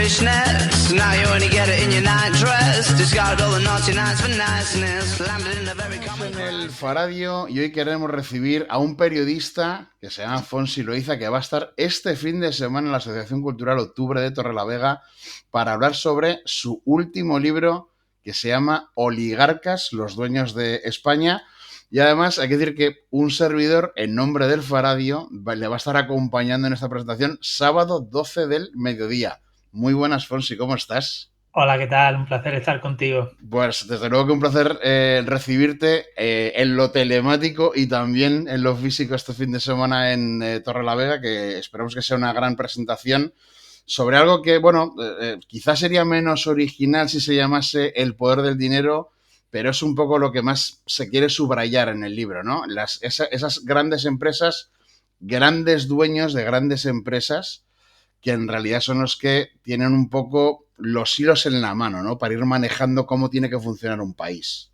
foolishness. Now you only get it in your night dress. Discard all the naughty nights for niceness. Landed in a very common... En el Faradio, y hoy queremos recibir a un periodista que se llama Fonsi Loiza, que va a estar este fin de semana en la Asociación Cultural Octubre de Torrelavega para hablar sobre su último libro, que se llama Oligarcas, los dueños de España. Y además hay que decir que un servidor, en nombre del Faradio, le va a estar acompañando en esta presentación sábado 12 del mediodía. Muy buenas, Fonsi, ¿cómo estás? Hola, ¿qué tal? Un placer estar contigo. Pues desde luego que un placer recibirte en lo telemático y también en lo físico este fin de semana en Torrelavega, que esperamos que sea una gran presentación sobre algo que, bueno, quizás sería menos original si se llamase El poder del dinero, pero es un poco lo que más se quiere subrayar en el libro, ¿no? Esas grandes empresas, grandes dueños de grandes empresas, que en realidad son los que tienen un poco los hilos en la mano, ¿no? Para ir manejando cómo tiene que funcionar un país.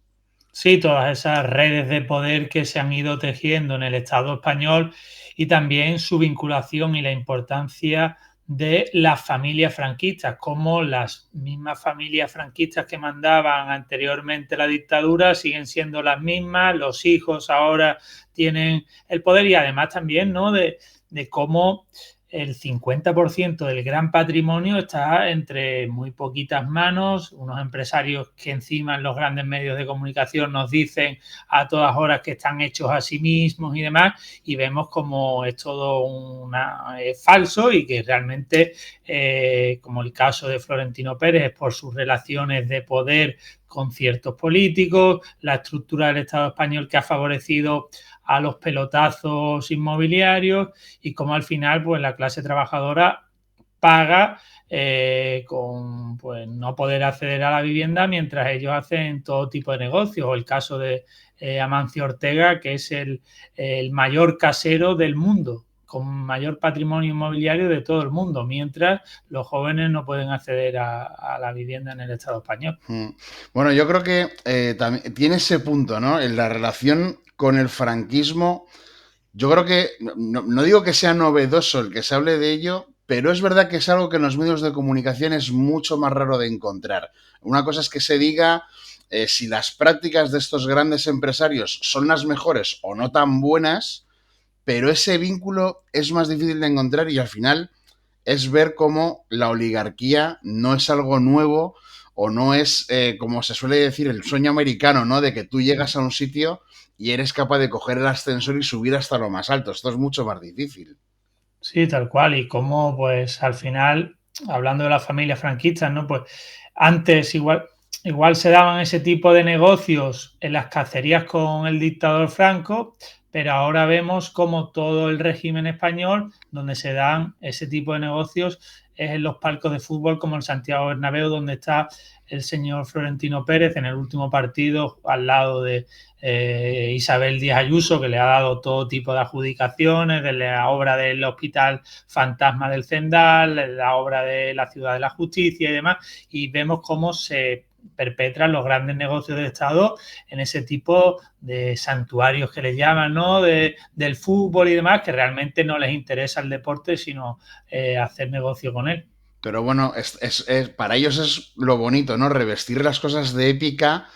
Sí, todas esas redes de poder que se han ido tejiendo en el Estado español y también su vinculación y la importancia de las familias franquistas, como las mismas familias franquistas que mandaban anteriormente la dictadura siguen siendo las mismas, los hijos ahora tienen el poder y además también, ¿no?, de cómo el 50% del gran patrimonio está entre muy poquitas manos, unos empresarios que encima en los grandes medios de comunicación nos dicen a todas horas que están hechos a sí mismos y demás, y vemos como es todo falso y que realmente, como el caso de Florentino Pérez, por sus relaciones de poder con ciertos políticos, la estructura del Estado español que ha favorecido a los pelotazos inmobiliarios y cómo al final pues la clase trabajadora paga con pues no poder acceder a la vivienda mientras ellos hacen todo tipo de negocios. O el caso de Amancio Ortega, que es el mayor casero del mundo, con mayor patrimonio inmobiliario de todo el mundo, mientras los jóvenes no pueden acceder a la vivienda en el Estado español. Bueno, yo creo que también tiene ese punto, ¿no? En la relación con el franquismo, yo creo que, no digo que sea novedoso el que se hable de ello, pero es verdad que es algo que en los medios de comunicación es mucho más raro de encontrar. Una cosa es que se diga si las prácticas de estos grandes empresarios son las mejores o no tan buenas, pero ese vínculo es más difícil de encontrar y al final es ver cómo la oligarquía no es algo nuevo o no es, como se suele decir, el sueño americano, ¿no? De que tú llegas a un sitio y eres capaz de coger el ascensor y subir hasta lo más alto. Esto es mucho más difícil. Sí, tal cual. Y cómo, pues, al final, hablando de las familias franquistas, ¿no? Pues antes igual se daban ese tipo de negocios en las cacerías con el dictador Franco, pero ahora vemos como todo el régimen español, donde se dan ese tipo de negocios, es en los palcos de fútbol como el Santiago Bernabéu, donde está el señor Florentino Pérez en el último partido al lado de Isabel Díaz Ayuso, que le ha dado todo tipo de adjudicaciones, de la obra del Hospital Fantasma del Zendal, de la obra de la Ciudad de la Justicia y demás, y vemos cómo se perpetran los grandes negocios de Estado en ese tipo de santuarios que les llaman, ¿no? Del fútbol y demás, que realmente no les interesa el deporte, sino hacer negocio con él. Pero bueno, para ellos es lo bonito, ¿no? Revestir las cosas de épica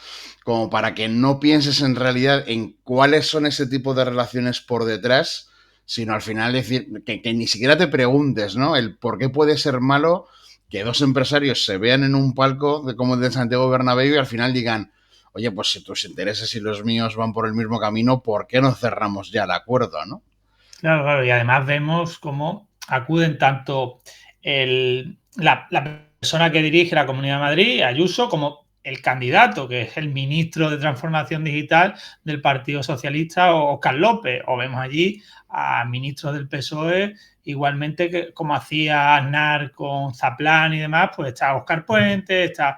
como para que no pienses en realidad en cuáles son ese tipo de relaciones por detrás, sino al final decir que ni siquiera te preguntes, ¿no? El por qué puede ser malo que dos empresarios se vean en un palco como el de Santiago Bernabéu y al final digan, oye, pues si tus intereses y los míos van por el mismo camino, ¿por qué no cerramos ya el acuerdo, no? Claro, claro. Y además vemos cómo acuden tanto la persona que dirige la Comunidad de Madrid, Ayuso, como el candidato, que es el ministro de Transformación Digital del Partido Socialista, Óscar López, o vemos allí a ministros del PSOE, igualmente que como hacía Aznar con Zaplán y demás, pues está Óscar Puente, está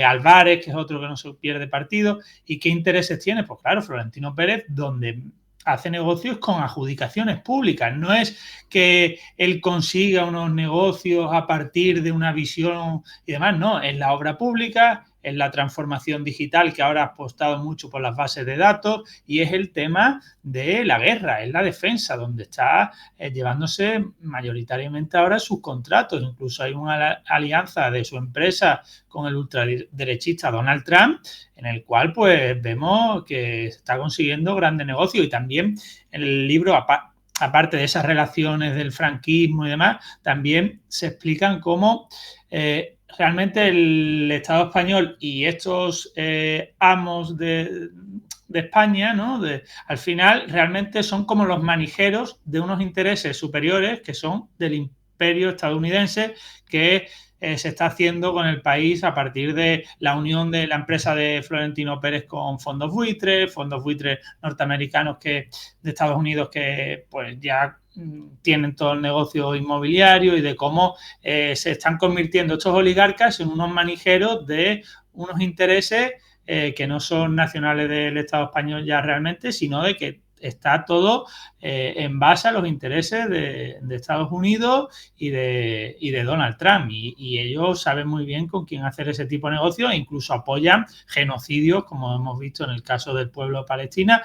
Álvarez, que es otro que no se pierde partido. ¿Y qué intereses tiene? Pues claro, Florentino Pérez, donde hace negocios con adjudicaciones públicas. No es que él consiga unos negocios a partir de una visión y demás, no, es la obra pública, es la transformación digital, que ahora ha apostado mucho por las bases de datos, y es el tema de la guerra, es la defensa, donde está llevándose mayoritariamente ahora sus contratos. Incluso hay una alianza de su empresa con el ultraderechista Donald Trump, en el cual pues vemos que está consiguiendo grandes negocios. Y también en el libro, aparte de esas relaciones del franquismo y demás, también se explican cómo realmente el Estado español y estos amos de España, ¿no? Al final realmente son como los manijeros de unos intereses superiores que son del imperio estadounidense, que se está haciendo con el país a partir de la unión de la empresa de Florentino Pérez con fondos buitres norteamericanos de Estados Unidos, que pues ya tienen todo el negocio inmobiliario, y de cómo se están convirtiendo estos oligarcas en unos manijeros de unos intereses que no son nacionales del Estado español ya realmente, sino de que está todo en base a los intereses de Estados Unidos y de Donald Trump, y ellos saben muy bien con quién hacer ese tipo de negocios, e incluso apoyan genocidios, como hemos visto en el caso del pueblo de Palestina,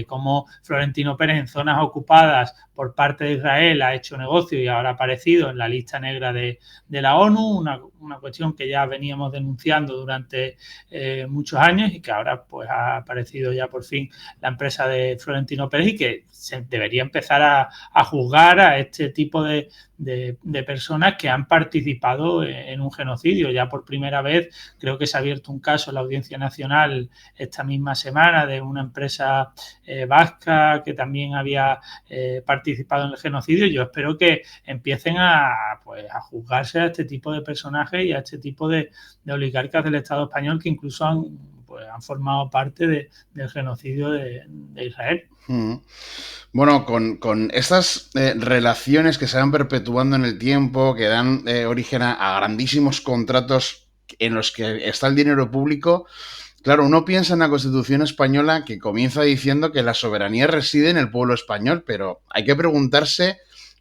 como Florentino Pérez en zonas ocupadas por parte de Israel ha hecho negocio y ahora ha aparecido en la lista negra de la ONU, una cuestión que ya veníamos denunciando durante muchos años, y que ahora pues ha aparecido ya por fin la empresa de Florentino Pérez, y que se debería empezar a juzgar a este tipo de personas que han participado en un genocidio. Ya por primera vez creo que se ha abierto un caso en la Audiencia Nacional esta misma semana de una empresa vasca que también había participado en el genocidio. Yo espero que empiecen a juzgarse a este tipo de personajes y a este tipo de oligarcas del Estado español, que incluso han formado parte del genocidio de Israel. Bueno, con estas relaciones que se van perpetuando en el tiempo, que dan origen a grandísimos contratos en los que está el dinero público, claro, uno piensa en la Constitución española, que comienza diciendo que la soberanía reside en el pueblo español, pero hay que preguntarse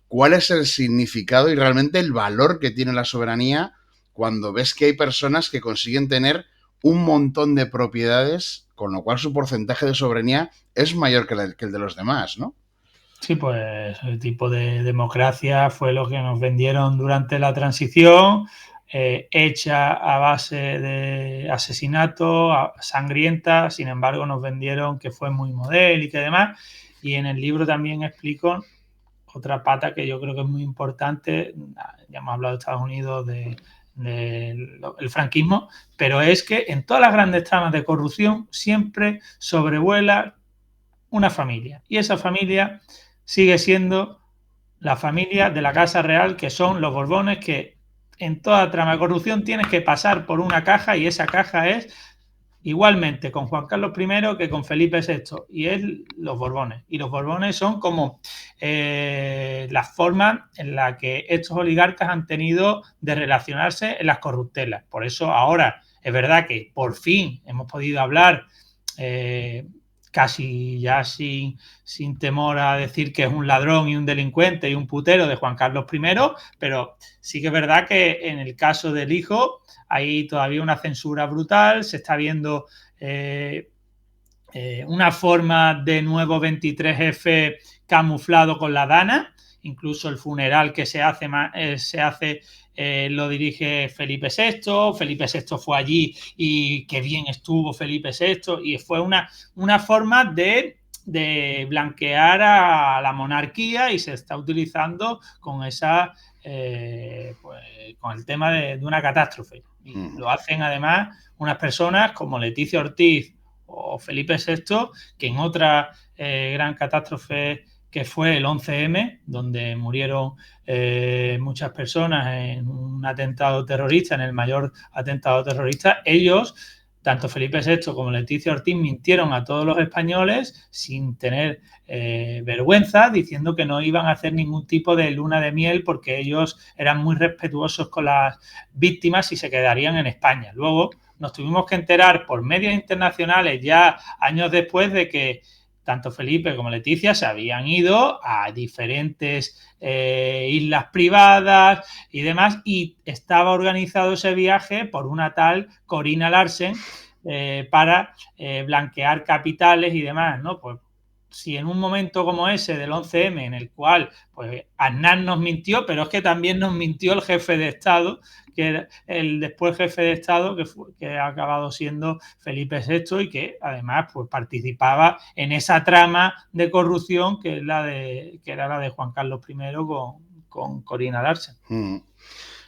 cuál es el significado y realmente el valor que tiene la soberanía cuando ves que hay personas que consiguen tener un montón de propiedades, con lo cual su porcentaje de soberanía es mayor que el de los demás, ¿no? Sí, pues el tipo de democracia fue lo que nos vendieron durante la transición, hecha a base de asesinato, sangrienta. Sin embargo, nos vendieron que fue muy modélica y demás. Y en el libro también explico otra pata que yo creo que es muy importante. Ya hemos hablado de Estados Unidos, del franquismo, pero es que en todas las grandes tramas de corrupción siempre sobrevuela una familia, y esa familia sigue siendo la familia de la Casa Real, que son los Borbones, que en toda trama de corrupción tienes que pasar por una caja, y esa caja es igualmente con Juan Carlos I que con Felipe VI, y es los Borbones. Y los Borbones son como la forma en la que estos oligarcas han tenido de relacionarse en las corruptelas. Por eso ahora es verdad que por fin hemos podido hablar casi ya sin temor a decir que es un ladrón y un delincuente y un putero de Juan Carlos I, pero sí que es verdad que en el caso del hijo hay todavía una censura brutal. Se está viendo una forma de nuevo 23F camuflado con la Dana. Incluso el funeral que se hace lo dirige Felipe VI. Felipe VI fue allí y qué bien estuvo Felipe VI, y fue una forma de blanquear a la monarquía, y se está utilizando con esa con el tema de una catástrofe. Y lo hacen además unas personas como Leticia Ortiz o Felipe VI, que en otra gran catástrofe que fue el 11M, donde murieron muchas personas en un atentado terrorista, en el mayor atentado terrorista, ellos, tanto Felipe VI como Leticia Ortiz, mintieron a todos los españoles sin tener vergüenza, diciendo que no iban a hacer ningún tipo de luna de miel porque ellos eran muy respetuosos con las víctimas y se quedarían en España. Luego nos tuvimos que enterar por medios internacionales ya años después de que tanto Felipe como Leticia se habían ido a diferentes islas privadas y demás, y estaba organizado ese viaje por una tal Corina Larsen para blanquear capitales y demás, ¿no? Pues si en un momento como ese del 11M, en el cual pues Aznar nos mintió, pero es que también nos mintió el jefe de Estado, que era el después jefe de Estado, que ha acabado siendo Felipe VI, y que además pues participaba en esa trama de corrupción que era la de Juan Carlos I con Corina Larsen.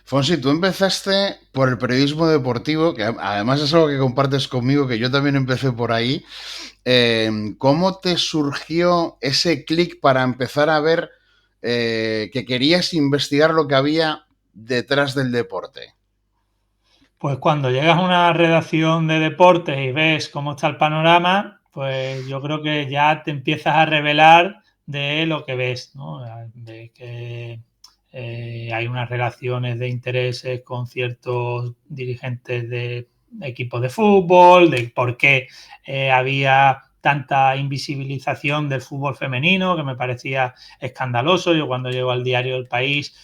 Fonsi, tú empezaste por el periodismo deportivo, que además es algo que compartes conmigo, que yo también empecé por ahí. ¿Cómo te surgió ese clic para empezar a ver que querías investigar lo que había detrás del deporte? Pues cuando llegas a una redacción de deportes y ves cómo está el panorama, pues yo creo que ya te empiezas a revelar de lo que ves, ¿no? De que hay unas relaciones de intereses con ciertos dirigentes de equipos de fútbol, de por qué había tanta invisibilización del fútbol femenino, que me parecía escandaloso. Yo cuando llego al diario El País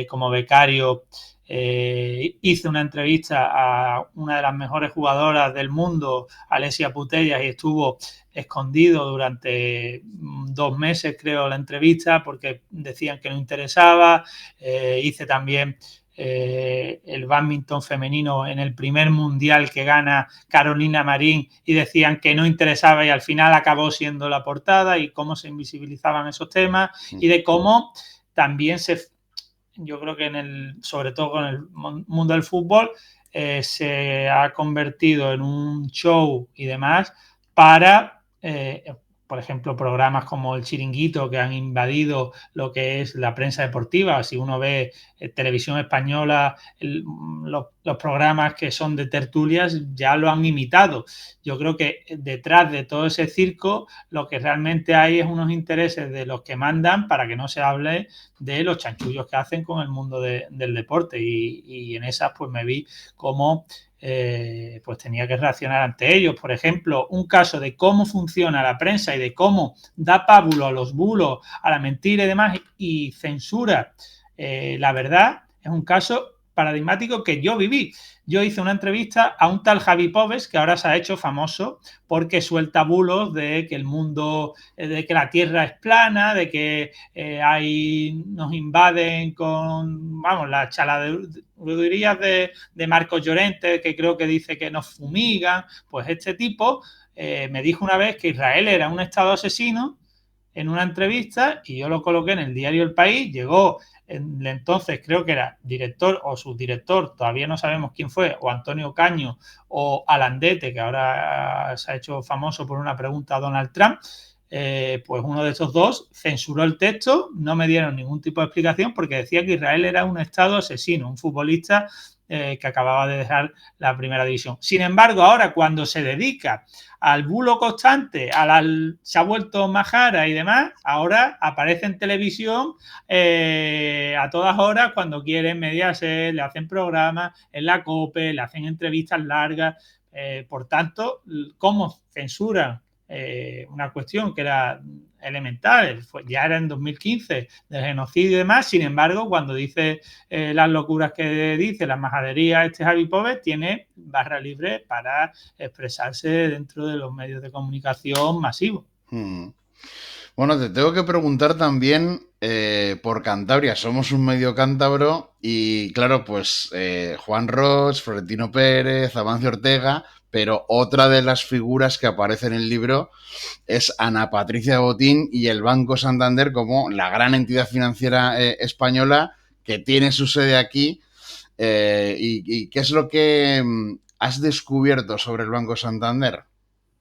como becario hice una entrevista a una de las mejores jugadoras del mundo, Alessia Putellas, y estuvo escondido durante 2 meses, creo, la entrevista, porque decían que no interesaba. Hice también el bádminton femenino en el primer mundial que gana Carolina Marín, y decían que no interesaba, y al final acabó siendo la portada, y cómo se invisibilizaban esos temas, y de cómo también yo creo que sobre todo con el mundo del fútbol, se ha convertido en un show y demás para, por ejemplo, programas como El Chiringuito, que han invadido lo que es la prensa deportiva. Si uno ve televisión española, los programas que son de tertulias ya lo han imitado. Yo creo que detrás de todo ese circo lo que realmente hay es unos intereses de los que mandan para que no se hable de los chanchullos que hacen con el mundo del deporte, y en esas pues me vi como pues tenía que reaccionar ante ellos. Por ejemplo, un caso de cómo funciona la prensa y de cómo da pábulo a los bulos, a la mentira y demás, y censura la verdad, es un caso paradigmático que yo viví. Yo hice una entrevista a un tal Javi Pobes, que ahora se ha hecho famoso porque suelta bulos de que el mundo, de que la Tierra es plana, de que nos invaden con, vamos, las chaladurías de Marcos Llorente, que creo que dice que nos fumigan. Pues este tipo me dijo una vez que Israel era un estado asesino en una entrevista, y yo lo coloqué en el diario El País. Llegó entonces, creo que era director o subdirector, todavía no sabemos quién fue, o Antonio Caño o Alandete, que ahora se ha hecho famoso por una pregunta a Donald Trump. Pues uno de estos dos censuró el texto, no me dieron ningún tipo de explicación, porque decía que Israel era un estado asesino, un futbolista que acababa de dejar la primera división. Sin embargo, ahora cuando se dedica al bulo constante, se ha vuelto majara y demás, ahora aparece en televisión a todas horas cuando quieren mediarse, le hacen programas en la COPE, le hacen entrevistas largas. Por tanto, ¿cómo censuran una cuestión que era elemental? Ya era en 2015 del genocidio y demás. Sin embargo, cuando dice las locuras que dice, las majaderías, Javi Pobes tiene barra libre para expresarse dentro de los medios de comunicación masivos. Bueno, te tengo que preguntar también por Cantabria. Somos un medio cántabro y claro, pues Juan Ros, Florentino Pérez, Amancio Ortega, pero otra de las figuras que aparece en el libro es Ana Patricia Botín y el Banco Santander como la gran entidad financiera española que tiene su sede aquí. ¿Y qué es lo que has descubierto sobre el Banco Santander?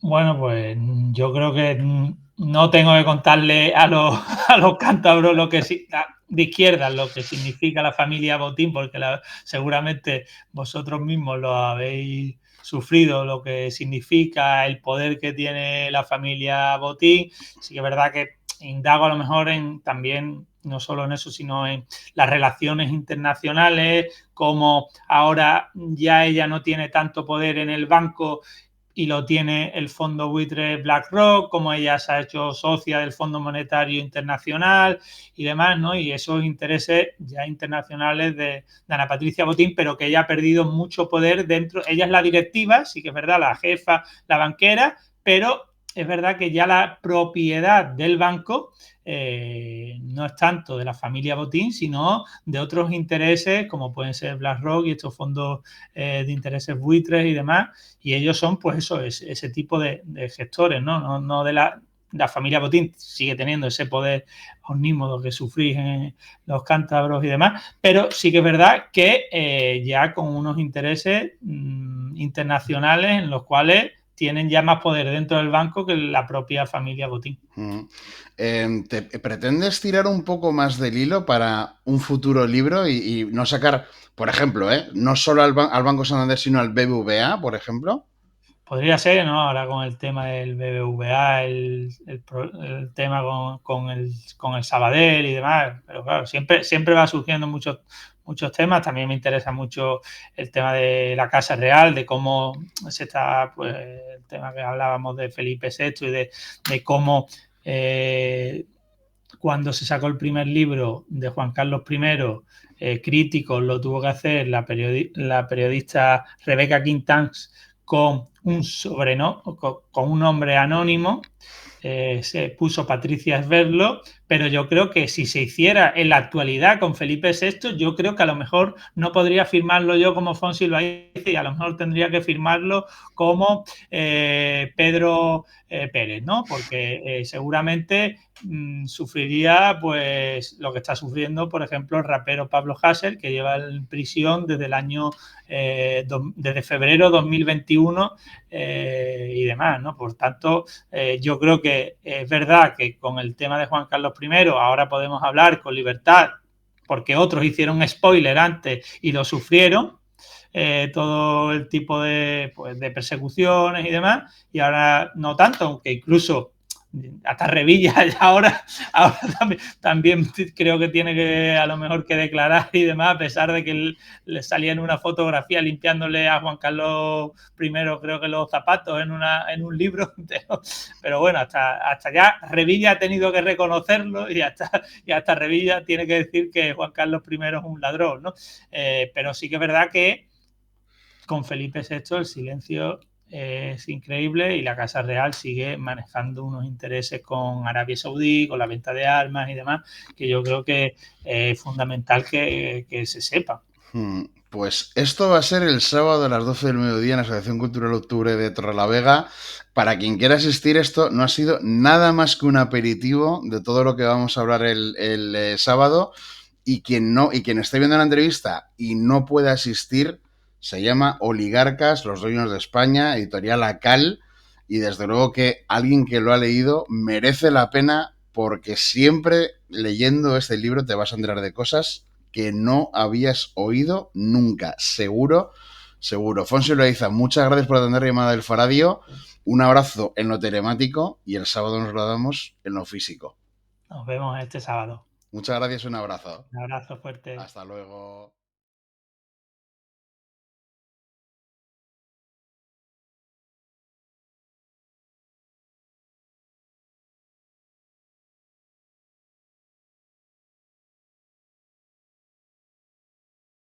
Bueno, pues yo creo que no tengo que contarle a los cántabros de izquierda lo que significa la familia Botín, porque seguramente vosotros mismos lo habéis sufrido, lo que significa el poder que tiene la familia Botín. Sí que es verdad que indago a lo mejor también, no solo en eso, sino en las relaciones internacionales, como ahora ya ella no tiene tanto poder en el banco y lo tiene el fondo buitre BlackRock, como ella se ha hecho socia del Fondo Monetario Internacional y demás, ¿no? Y esos intereses ya internacionales de Ana Patricia Botín, pero que ella ha perdido mucho poder dentro. Ella es la directiva, sí que es verdad, la jefa, la banquera, pero es verdad que ya la propiedad del banco no es tanto de la familia Botín, sino de otros intereses, como pueden ser BlackRock y estos fondos de intereses buitres y demás, y ellos son, pues eso, ese tipo de gestores, ¿no? No de la familia Botín sigue teniendo ese poder omnímodo que sufrís en los cántabros y demás, pero sí que es verdad que ya con unos intereses internacionales en los cuales tienen ya más poder dentro del banco que la propia familia Botín. ¿Te pretendes tirar un poco más del hilo para un futuro libro y no sacar, por ejemplo, no solo al Banco Santander, sino al BBVA, por ejemplo? Podría ser, ¿no? Ahora con el tema del BBVA, el tema con el Sabadell y demás, pero claro, siempre va surgiendo muchos temas. También me interesa mucho el tema de la Casa Real, de cómo se está, pues, el tema que hablábamos de Felipe VI y de cómo cuando se sacó el primer libro de Juan Carlos I, crítico, lo tuvo que hacer la periodista Rebeca Quintans con un nombre anónimo, se puso Patricia Esberlo, pero yo creo que si se hiciera en la actualidad con Felipe VI, yo creo que a lo mejor no podría firmarlo yo como Fonsi lo hice y a lo mejor tendría que firmarlo como Pedro Pérez, ¿no? Porque seguramente sufriría pues lo que está sufriendo, por ejemplo, el rapero Pablo Hasél, que lleva en prisión desde el año desde febrero 2021 y demás, ¿no? Por tanto, yo creo que es verdad que con el tema de Juan Carlos I ahora podemos hablar con libertad porque otros hicieron spoiler antes y lo sufrieron, todo el tipo de persecuciones y demás, y ahora no tanto, aunque incluso hasta Revilla ahora también creo que tiene que a lo mejor que declarar y demás, a pesar de que le salía en una fotografía limpiándole a Juan Carlos I, creo que los zapatos en un libro, pero bueno, hasta ya Revilla ha tenido que reconocerlo y hasta Revilla tiene que decir que Juan Carlos I es un ladrón, ¿no? Pero sí que es verdad que con Felipe VI el silencio es increíble y la Casa Real sigue manejando unos intereses con Arabia Saudí, con la venta de armas y demás, que yo creo que es fundamental que se sepa. Pues esto va a ser el sábado a las 12 del mediodía en la Asociación Cultural Octubre de Torrelavega. Para quien quiera asistir, esto no ha sido nada más que un aperitivo de todo lo que vamos a hablar el sábado. Y quien esté viendo la entrevista y no pueda asistir, se llama Oligarcas, los dueños de España, editorial Acal, y desde luego que alguien que lo ha leído merece la pena porque siempre leyendo este libro te vas a enterar de cosas que no habías oído nunca, seguro. Fonsi Loaiza, muchas gracias por atender la llamada del Faradio, un abrazo en lo telemático y el sábado nos lo damos en lo físico. Nos vemos este sábado. Muchas gracias, un abrazo. Un abrazo fuerte. Hasta luego.